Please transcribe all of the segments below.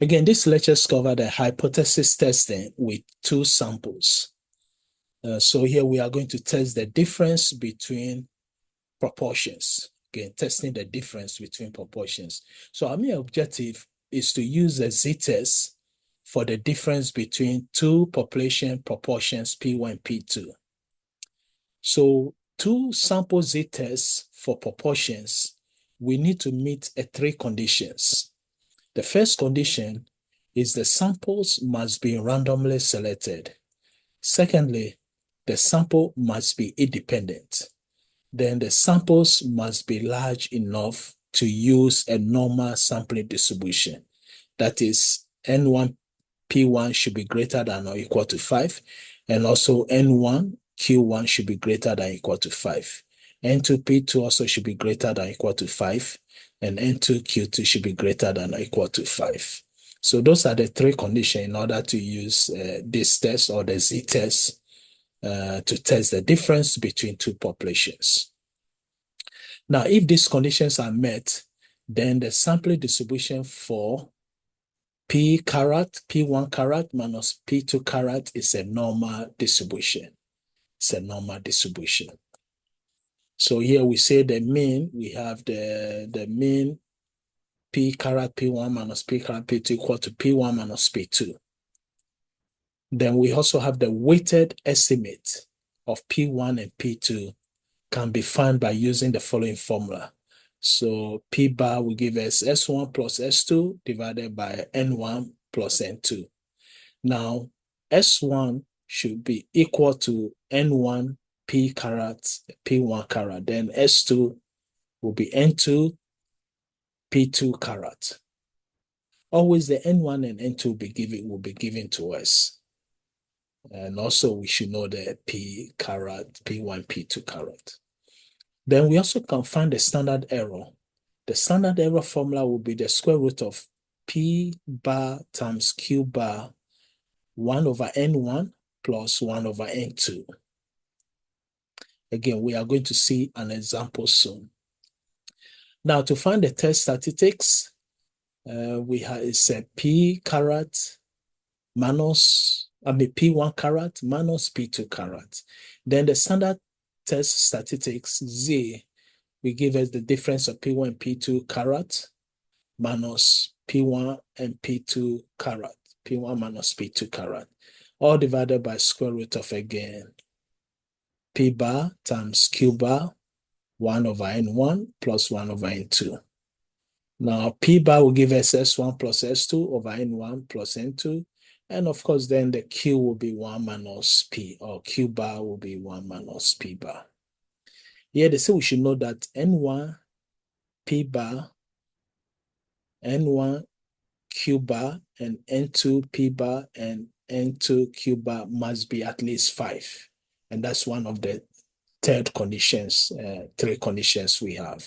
Again, this lecture covered the hypothesis testing with two samples. So here we are going to test the difference between proportions. Again, testing the difference between proportions. So our main objective is to use the z-test for the difference between two population proportions P1 and P2. So two sample z-tests for proportions, we need to meet three conditions. The first condition is the samples must be randomly selected. Secondly, the sample must be independent. Then the samples must be large enough to use a normal sampling distribution. That is, N1 P1 should be greater than or equal to 5, and also N1 Q1 should be greater than or equal to 5. N2 P2 also should be greater than or equal to 5, and N2 Q2 should be greater than or equal to 5. So those are the three conditions in order to use this test or the z-test to test the difference between two populations. Now, if these conditions are met, then the sampling distribution for P carat, P1 carat minus P2 carat is a normal distribution. It's a normal distribution. So here we say the mean, we have the mean P carat P1 minus P carat P2 equal to P1 minus P2. Then we also have the weighted estimate of P1 and P2 can be found by using the following formula. So P bar will give us S1 plus S2 divided by N1 plus N2. Now, S1 should be equal to N1 P carat, P1 carat. Then S2 will be N2 P2 carat. Always the N1 and N2 will be given to us. And also we should know the P carat, P1, P2 carat. Then we also can find the standard error. The standard error formula will be the square root of P bar times Q bar 1 over N1 plus 1 over N2. Again, we are going to see an example soon. Now, to find the test statistics, we have it's a P carat minus, P1 carat minus P2 carat. Then the standard test statistics, Z, will give us the difference of P1 and P2 carat minus P1 and P2 carat, P1 minus P2 carat, all divided by square root of, again, P bar times Q bar, 1 over N1 plus 1 over N2. Now, P bar will give us S1 plus S2 over N1 plus N2. And of course, then the Q will be 1 minus P, or Q bar will be 1 minus P bar. Here they say we should know that N1 P bar, N1 Q bar, and N2 P bar and N2 Q bar must be at least 5. And that's one of the third conditions, three conditions we have.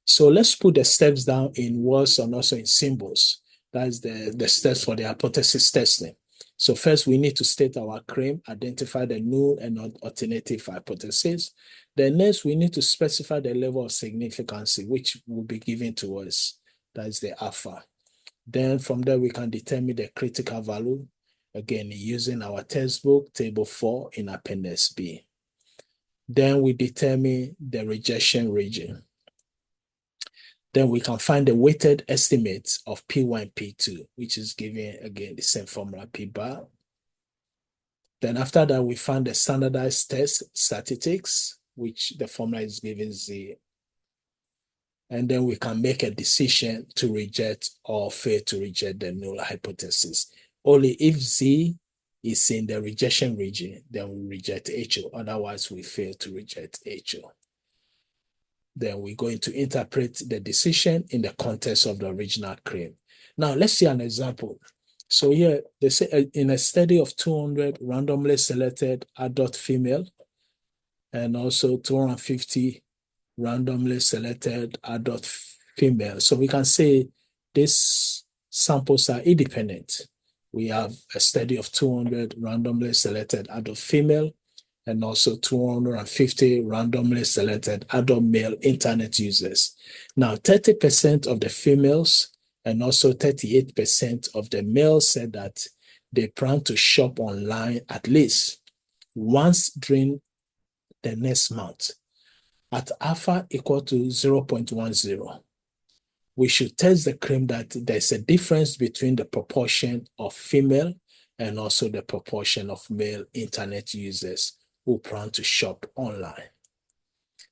So let's put the steps down in words and also in symbols. That's the steps for the hypothesis testing. So first, we need to state our claim, identify the null and alternative hypothesis. Then next, we need to specify the level of significance, which will be given to us. That is the alpha. Then from there, we can determine the critical value, again, using our textbook, table 4 in appendix B. Then we determine the rejection region. Then we can find the weighted estimates of P1 and P2, which is given, again, the same formula, P bar. Then after that, we find the standardized test statistics, which the formula is given Z. And then we can make a decision to reject or fail to reject the null hypothesis. Only if Z is in the rejection region, then we reject HO. Otherwise, we fail to reject HO. Then we're going to interpret the decision in the context of the original claim. Now, let's see an example. So here, they say in a study of 200 randomly selected adult female and also 250 randomly selected adult female. So we can say these samples are independent. We have a study of 200 randomly selected adult female and also 250 randomly selected adult male internet users. Now, 30% of the females And also 38% of the males said that they plan to shop online at least once during the next month. At alpha equal to 0.10, we should test the claim that there's a difference between the proportion of female and also the proportion of male internet users who plan to shop online.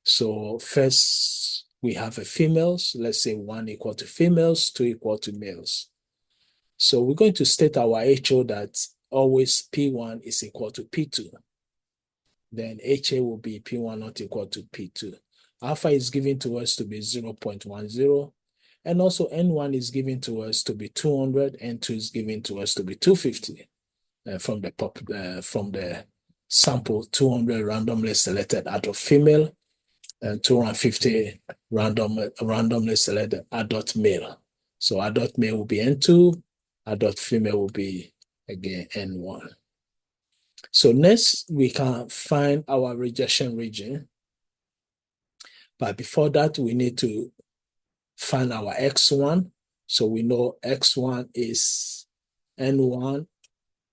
So first, we have a females, let's say 1 equal to females, 2 equal to males. So we're going to state our HO that always P1 is equal to P2. Then HA will be P1 not equal to P2. Alpha is given to us to be 0.10, and also N1 is given to us to be 200, N2 is given to us to be 250 from the sample 200 randomly selected adult female and 250 randomly selected adult male. So adult male will be N2, adult female will be, again, N1. So next, we can find our rejection region. But before that, we need to find our X1. So we know X1 is N1,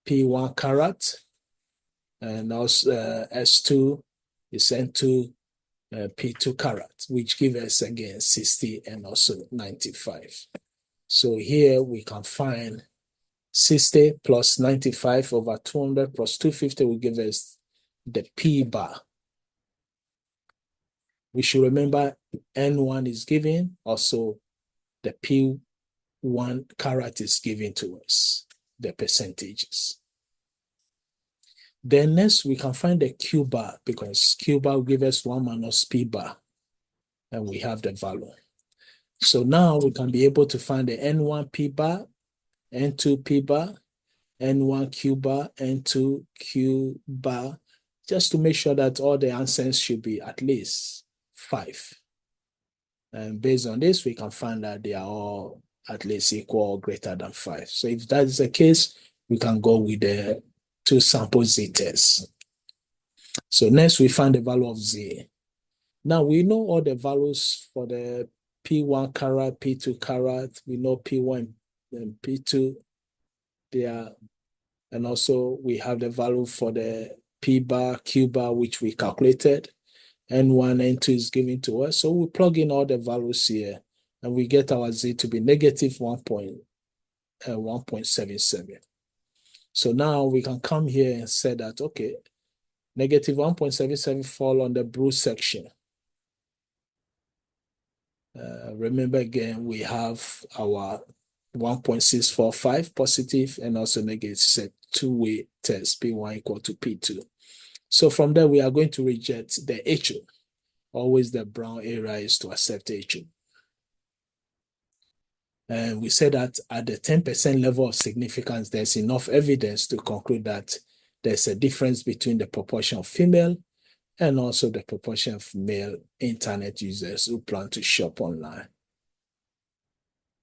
P1 carat, and also S2 is N2, P2 carat, which gives us again 60 and also 95. So here we can find 60 plus 95 over 200 plus 250 will give us the P bar. We should remember N1 is given, also the P1 carat is given to us, the percentages. Then next we can find the Q bar, because Q bar will give us 1 minus P bar, and we have the value. So now we can be able to find the N1 P bar, N2 P bar, N1 Q bar, N2 Q bar, just to make sure that all the answers should be at least 5. And based on this, we can find that they are all at least equal or greater than 5. So if that is the case, we can go with the 2 sample Z test. So next, we find the value of Z. Now we know all the values for the P1 carat, P2 carat. We know P1 and P2. They are, and also we have the value for the P bar, Q bar, which we calculated. N1, N2 is given to us. So we plug in all the values here, and we get our Z to be negative 1.77. So now we can come here and say that, okay, negative 1.77 fall on the blue section. Remember again, we have our 1.645 positive and also negative, set two-way test, P1 equal to P2. So from there, we are going to reject the HO. Always the brown area is to accept HO. And we said that at the 10% level of significance, there's enough evidence to conclude that there's a difference between the proportion of female and also the proportion of male internet users who plan to shop online.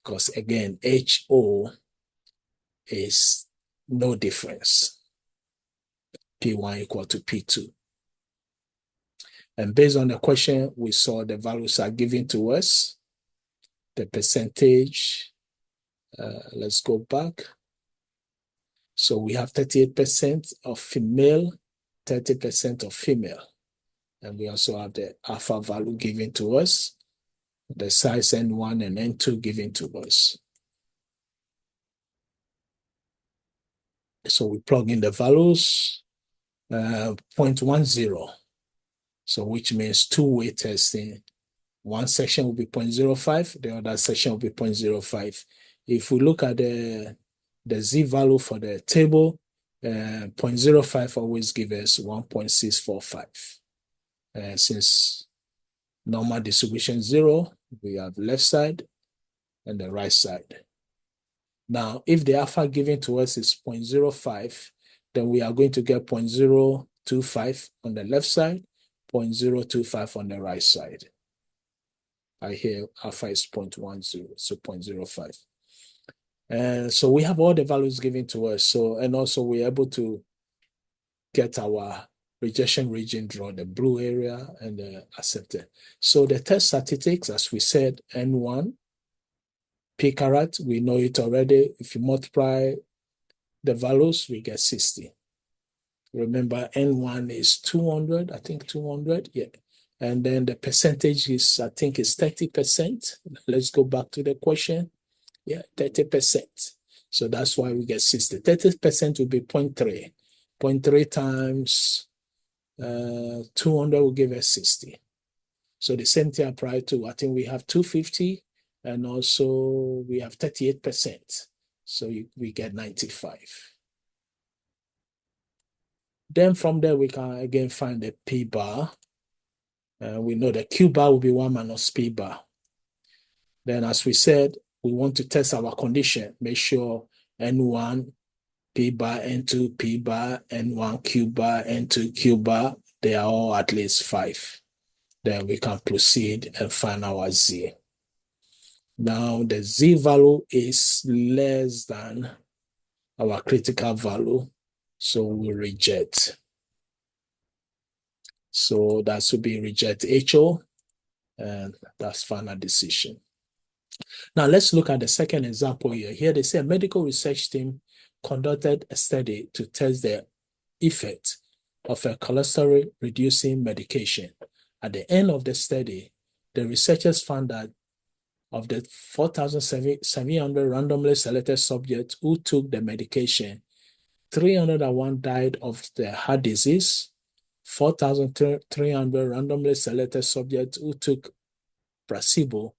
Because again, HO is no difference. P1 equal to P2. And based on the question, we saw the values are given to us. The percentage, let's go back. So we have 38% of female, 30% of female. And we also have the alpha value given to us, the size N1 and N2 given to us. So we plug in the values, 0.10. So which means two-way testing. One section will be 0.05, the other section will be 0.05. If we look at the Z value for the table, 0.05 always gives us 1.645. Since normal distribution 0, we have left side and the right side. Now, if the alpha given to us is 0.05, then we are going to get 0.025 on the left side, 0.025 on the right side. I hear alpha is 0.10, so 0.05. And so we have all the values given to us. So, and also we're able to get our rejection region, draw the blue area and the accepted. So the test statistics, as we said, N1 P carat, we know it already. If you multiply the values, we get 60. Remember, N1 is 200, I think 200, yeah. And then the percentage is, I think it's 30%. Let's go back to the question. Yeah, 30%. So that's why we get 60. 30% will be 0.3. 0.3 times 200 will give us 60. So the same thing applies to, I think we have 250 and also we have 38%. So we get 95. Then from there, we can again find the P bar. We know the Q bar will be 1 minus P bar. Then as we said, we want to test our condition, make sure N1 P bar, N2 P bar, N1 Q bar, N2 Q bar, they are all at least 5. Then we can proceed and find our Z. Now the Z value is less than our critical value, so we reject. So that should be reject HO, and that's final decision. Now let's look at the second example here. Here they say a medical research team conducted a study to test the effect of a cholesterol-reducing medication. At the end of the study, the researchers found that of the 4,700 randomly selected subjects who took the medication, 301 died of the heart disease, 4,300 randomly selected subjects who took placebo,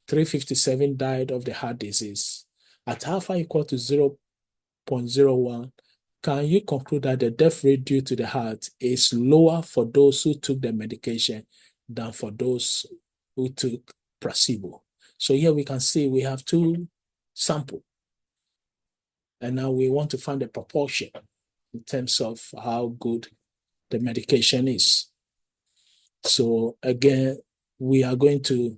357 died of the heart disease. At alpha equal to 0.01, can you conclude that the death rate due to the heart is lower for those who took the medication than for those who took placebo? So here we can see we have 2 samples. And now we want to find the proportion in terms of how good the medication is. So again, we are going to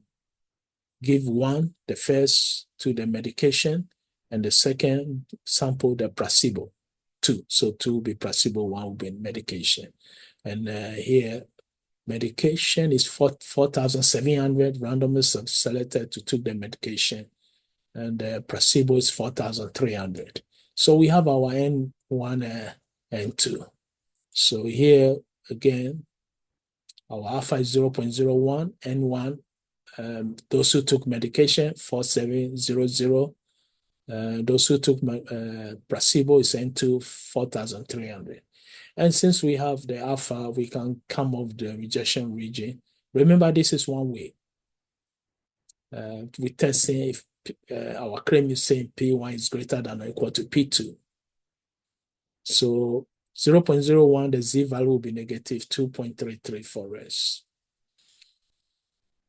give one, the first, to the medication, and the second sample, the placebo, 2. So 2 will be placebo, 1 will be medication. And here, medication is 4,700 randomly selected to took the medication, and the placebo is 4,300. So we have our N1 and 2. So here, again, our alpha is 0.01, N1, those who took medication, 4,700. Those who took placebo is N2, 4,300. And since we have the alpha, we can come off the rejection region. Remember, this is one way. We testing if our claim is saying P1 is greater than or equal to P2. So 0.01, the Z value will be negative 2.33 for us.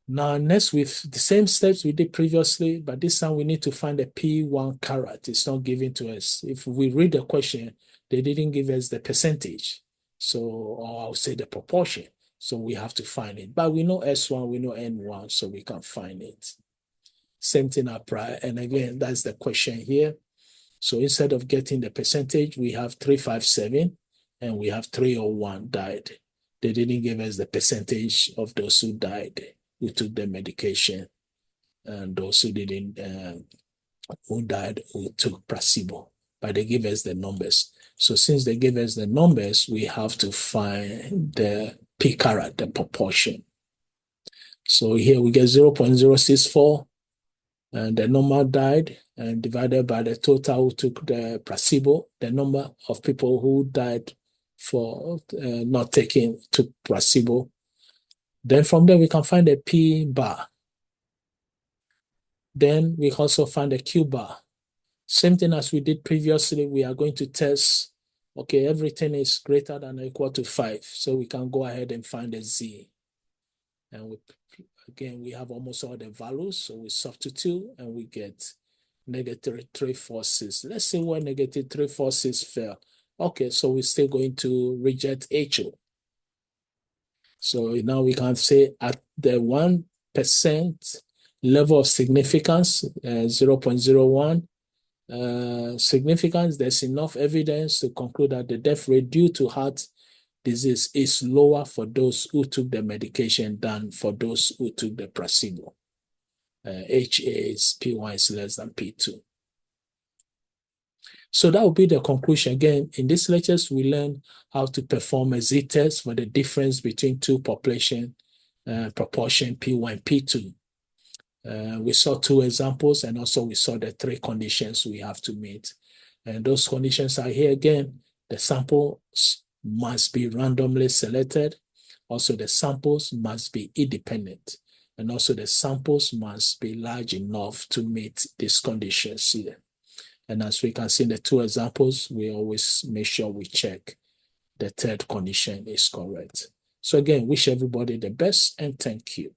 Now, next with the same steps we did previously, but this time we need to find a P1 carat. It's not given to us. If we read the question, they didn't give us the percentage. So, or I'll say the proportion. So we have to find it. But we know S1, we know N1, so we can find it. Same thing apply. And again, that's the question here. So instead of getting the percentage, we have 357 and we have 301 died. They didn't give us the percentage of those who died, who took the medication, and those who didn't, who died, who took placebo. But they give us the numbers. So since they give us the numbers, we have to find the P carat, the proportion. So here we get 0.064, and the number died, and divided by the total who took the placebo, the number of people who died for not taking, took placebo. Then from there, we can find the P bar. Then we also find the Q bar. Same thing as we did previously, we are going to test, okay, everything is greater than or equal to 5. So we can go ahead and find the Z. And again, we have almost all the values. So we substitute and we get negative 346. Let's see where negative 346 fell. Okay, so we're still going to reject HO. So now we can say at the 1% level of significance, 0.01, significance, there's enough evidence to conclude that the death rate due to heart disease is lower for those who took the medication than for those who took the placebo. H is P1 is less than P2. So that will be the conclusion. Again, in these lectures, we learn how to perform a z-test for the difference between two population proportion P1 and P2. We saw two examples, and also we saw the three conditions we have to meet. And those conditions are here again. The samples must be randomly selected. Also, the samples must be independent. And also the samples must be large enough to meet these conditions here. And as we can see in the two examples, we always make sure we check the third condition is correct. So again, wish everybody the best and thank you.